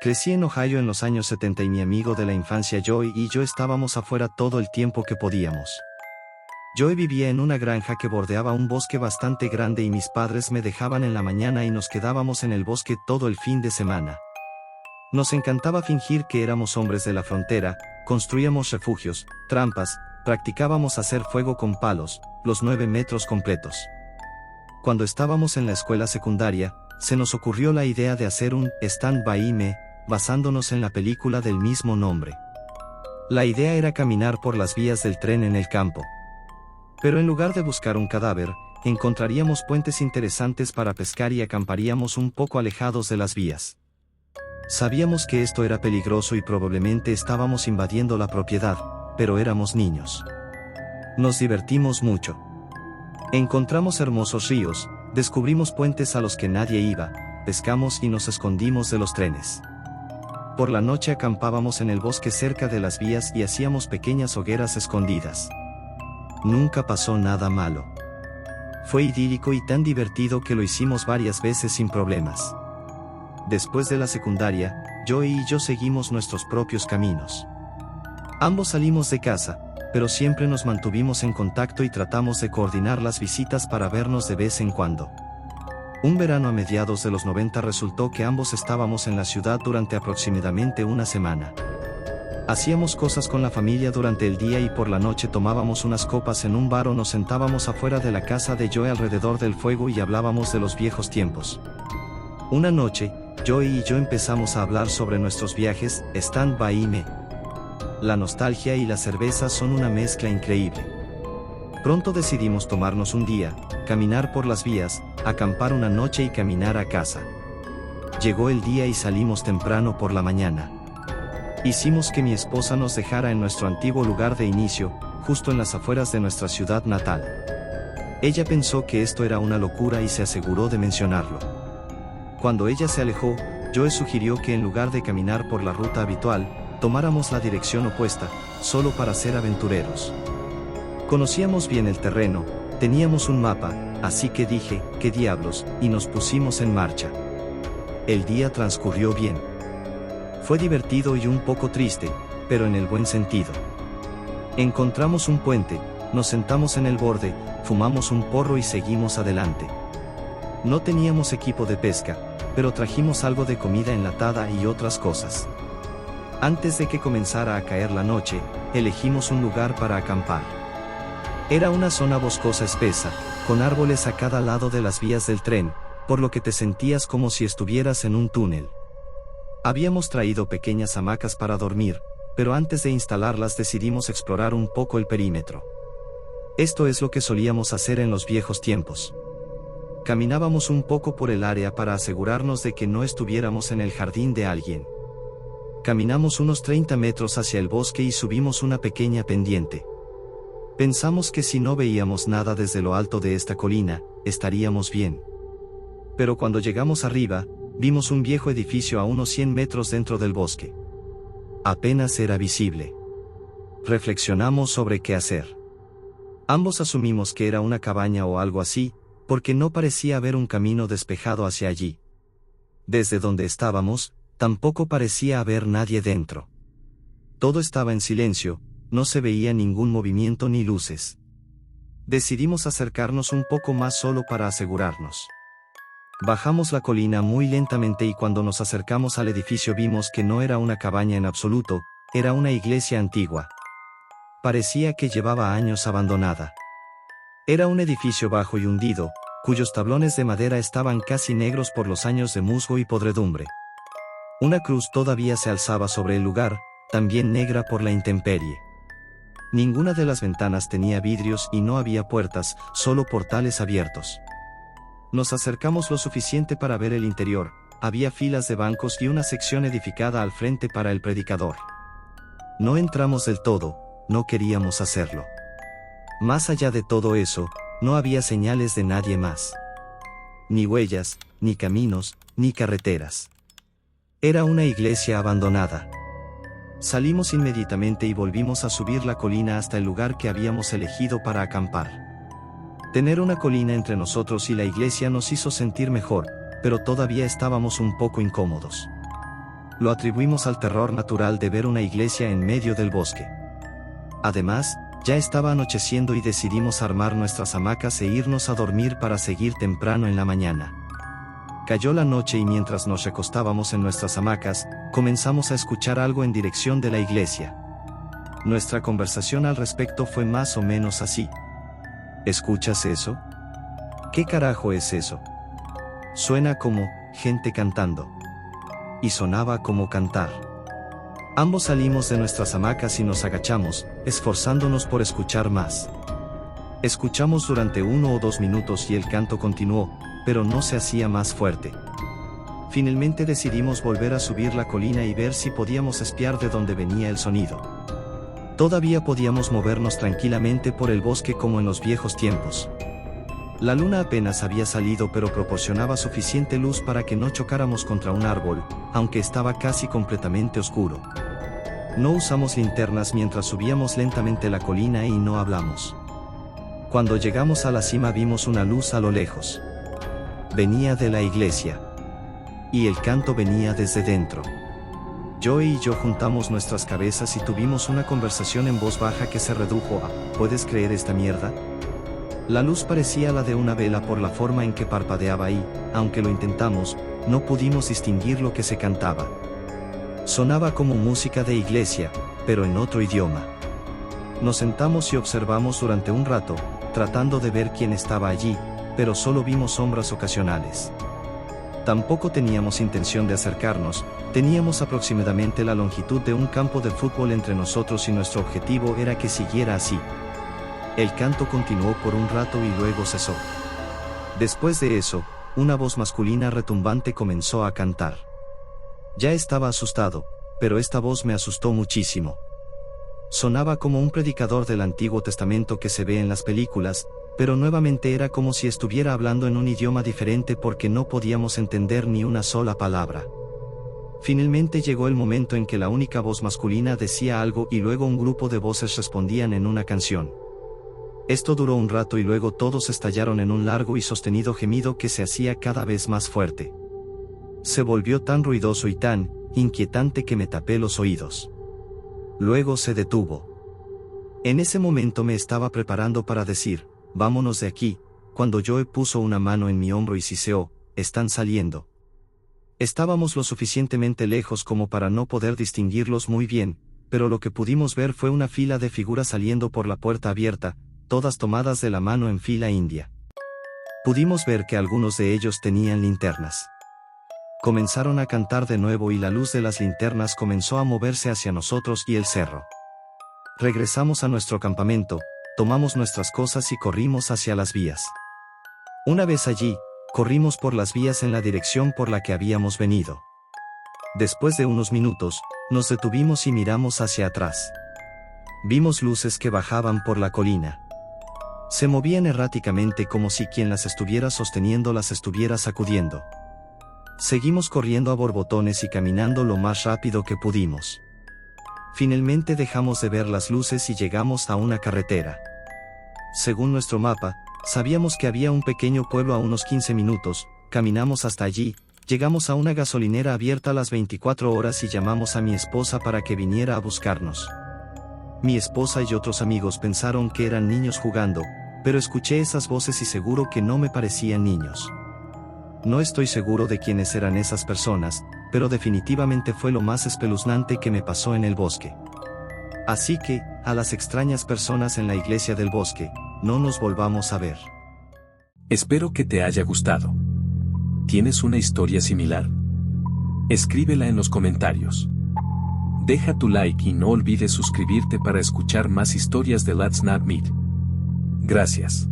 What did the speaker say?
Crecí en Ohio en los años 70 y mi amigo de la infancia Joey y yo estábamos afuera todo el tiempo que podíamos. Joey vivía en una granja que bordeaba un bosque bastante grande y mis padres me dejaban en la mañana y nos quedábamos en el bosque todo el fin de semana. Nos encantaba fingir que éramos hombres de la frontera, construíamos refugios, trampas, practicábamos hacer fuego con palos, los 9 metros completos. Cuando estábamos en la escuela secundaria, se nos ocurrió la idea de hacer un Stand By Me, basándonos en la película del mismo nombre. La idea era caminar por las vías del tren en el campo. Pero en lugar de buscar un cadáver, encontraríamos puentes interesantes para pescar y acamparíamos un poco alejados de las vías. Sabíamos que esto era peligroso y probablemente estábamos invadiendo la propiedad, pero éramos niños. Nos divertimos mucho. Encontramos hermosos ríos, descubrimos puentes a los que nadie iba, pescamos y nos escondimos de los trenes. Por la noche acampábamos en el bosque cerca de las vías y hacíamos pequeñas hogueras escondidas. Nunca pasó nada malo. Fue idílico y tan divertido que lo hicimos varias veces sin problemas. Después de la secundaria, Joey y yo seguimos nuestros propios caminos. Ambos salimos de casa, pero siempre nos mantuvimos en contacto y tratamos de coordinar las visitas para vernos de vez en cuando. Un verano a mediados de los 90 resultó que ambos estábamos en la ciudad durante aproximadamente una semana. Hacíamos cosas con la familia durante el día y por la noche tomábamos unas copas en un bar o nos sentábamos afuera de la casa de Joey alrededor del fuego y hablábamos de los viejos tiempos. Una noche, Joey y yo empezamos a hablar sobre nuestros viajes, Stand By Me. La nostalgia y la cerveza son una mezcla increíble. Pronto decidimos tomarnos un día, caminar por las vías, acampar una noche y caminar a casa. Llegó el día y salimos temprano por la mañana. Hicimos que mi esposa nos dejara en nuestro antiguo lugar de inicio, justo en las afueras de nuestra ciudad natal. Ella pensó que esto era una locura y se aseguró de mencionarlo. Cuando ella se alejó, Joe sugirió que en lugar de caminar por la ruta habitual, tomáramos la dirección opuesta, solo para ser aventureros. Conocíamos bien el terreno, teníamos un mapa, así que dije, ¿qué diablos?, y nos pusimos en marcha. El día transcurrió bien. Fue divertido y un poco triste, pero en el buen sentido. Encontramos un puente, nos sentamos en el borde, fumamos un porro y seguimos adelante. No teníamos equipo de pesca, pero trajimos algo de comida enlatada y otras cosas. Antes de que comenzara a caer la noche, elegimos un lugar para acampar. Era una zona boscosa espesa, con árboles a cada lado de las vías del tren, por lo que te sentías como si estuvieras en un túnel. Habíamos traído pequeñas hamacas para dormir, pero antes de instalarlas decidimos explorar un poco el perímetro. Esto es lo que solíamos hacer en los viejos tiempos. Caminábamos un poco por el área para asegurarnos de que no estuviéramos en el jardín de alguien. Caminamos unos 30 metros hacia el bosque y subimos una pequeña pendiente. Pensamos que si no veíamos nada desde lo alto de esta colina, estaríamos bien. Pero cuando llegamos arriba, vimos un viejo edificio a unos 100 metros dentro del bosque. Apenas era visible. Reflexionamos sobre qué hacer. Ambos asumimos que era una cabaña o algo así, porque no parecía haber un camino despejado hacia allí. Desde donde estábamos, tampoco parecía haber nadie dentro. Todo estaba en silencio, no se veía ningún movimiento ni luces. Decidimos acercarnos un poco más solo para asegurarnos. Bajamos la colina muy lentamente y cuando nos acercamos al edificio vimos que no era una cabaña en absoluto, era una iglesia antigua. Parecía que llevaba años abandonada. Era un edificio bajo y hundido, cuyos tablones de madera estaban casi negros por los años de musgo y podredumbre. Una cruz todavía se alzaba sobre el lugar, también negra por la intemperie. Ninguna de las ventanas tenía vidrios y no había puertas, solo portales abiertos. Nos acercamos lo suficiente para ver el interior, había filas de bancos y una sección edificada al frente para el predicador. No entramos del todo, no queríamos hacerlo. Más allá de todo eso, no había señales de nadie más. Ni huellas, ni caminos, ni carreteras. Era una iglesia abandonada. Salimos inmediatamente y volvimos a subir la colina hasta el lugar que habíamos elegido para acampar. Tener una colina entre nosotros y la iglesia nos hizo sentir mejor, pero todavía estábamos un poco incómodos. Lo atribuimos al terror natural de ver una iglesia en medio del bosque. Además, ya estaba anocheciendo y decidimos armar nuestras hamacas e irnos a dormir para seguir temprano en la mañana. Cayó la noche y mientras nos recostábamos en nuestras hamacas, comenzamos a escuchar algo en dirección de la iglesia. Nuestra conversación al respecto fue más o menos así. ¿Escuchas eso? ¿Qué carajo es eso? Suena como gente cantando. Y sonaba como cantar. Ambos salimos de nuestras hamacas y nos agachamos, esforzándonos por escuchar más. Escuchamos durante 1 o 2 minutos y el canto continuó, pero no se hacía más fuerte. Finalmente decidimos volver a subir la colina y ver si podíamos espiar de dónde venía el sonido. Todavía podíamos movernos tranquilamente por el bosque como en los viejos tiempos. La luna apenas había salido pero proporcionaba suficiente luz para que no chocáramos contra un árbol, aunque estaba casi completamente oscuro. No usamos linternas mientras subíamos lentamente la colina y no hablamos. Cuando llegamos a la cima vimos una luz a lo lejos. Venía de la iglesia. Y el canto venía desde dentro. Joey y yo juntamos nuestras cabezas y tuvimos una conversación en voz baja que se redujo a ¿puedes creer esta mierda? La luz parecía la de una vela por la forma en que parpadeaba y, aunque lo intentamos, no pudimos distinguir lo que se cantaba. Sonaba como música de iglesia, pero en otro idioma. Nos sentamos y observamos durante un rato, tratando de ver quién estaba allí, pero solo vimos sombras ocasionales. Tampoco teníamos intención de acercarnos, teníamos aproximadamente la longitud de un campo de fútbol entre nosotros y nuestro objetivo era que siguiera así. El canto continuó por un rato y luego cesó. Después de eso, una voz masculina retumbante comenzó a cantar. Ya estaba asustado, pero esta voz me asustó muchísimo. Sonaba como un predicador del Antiguo Testamento que se ve en las películas, pero nuevamente era como si estuviera hablando en un idioma diferente porque no podíamos entender ni una sola palabra. Finalmente llegó el momento en que la única voz masculina decía algo y luego un grupo de voces respondían en una canción. Esto duró un rato y luego todos estallaron en un largo y sostenido gemido que se hacía cada vez más fuerte. Se volvió tan ruidoso y tan inquietante que me tapé los oídos. Luego se detuvo. En ese momento me estaba preparando para decir, vámonos de aquí, cuando Joe puso una mano en mi hombro y siseó, están saliendo. Estábamos lo suficientemente lejos como para no poder distinguirlos muy bien, pero lo que pudimos ver fue una fila de figuras saliendo por la puerta abierta, todas tomadas de la mano en fila india. Pudimos ver que algunos de ellos tenían linternas. Comenzaron a cantar de nuevo y la luz de las linternas comenzó a moverse hacia nosotros y el cerro. Regresamos a nuestro campamento, tomamos nuestras cosas y corrimos hacia las vías. Una vez allí, corrimos por las vías en la dirección por la que habíamos venido. Después de unos minutos, nos detuvimos y miramos hacia atrás. Vimos luces que bajaban por la colina. Se movían erráticamente como si quien las estuviera sosteniendo las estuviera sacudiendo. Seguimos corriendo a borbotones y caminando lo más rápido que pudimos. Finalmente dejamos de ver las luces y llegamos a una carretera. Según nuestro mapa, sabíamos que había un pequeño pueblo a unos 15 minutos, caminamos hasta allí, llegamos a una gasolinera abierta a las 24 horas y llamamos a mi esposa para que viniera a buscarnos. Mi esposa y otros amigos pensaron que eran niños jugando, pero escuché esas voces y seguro que no me parecían niños. No estoy seguro de quiénes eran esas personas, pero definitivamente fue lo más espeluznante que me pasó en el bosque. Así que, a las extrañas personas en la iglesia del bosque, no nos volvamos a ver. Espero que te haya gustado. ¿Tienes una historia similar? Escríbela en los comentarios. Deja tu like y no olvides suscribirte para escuchar más historias de Let's Not Meet. Gracias.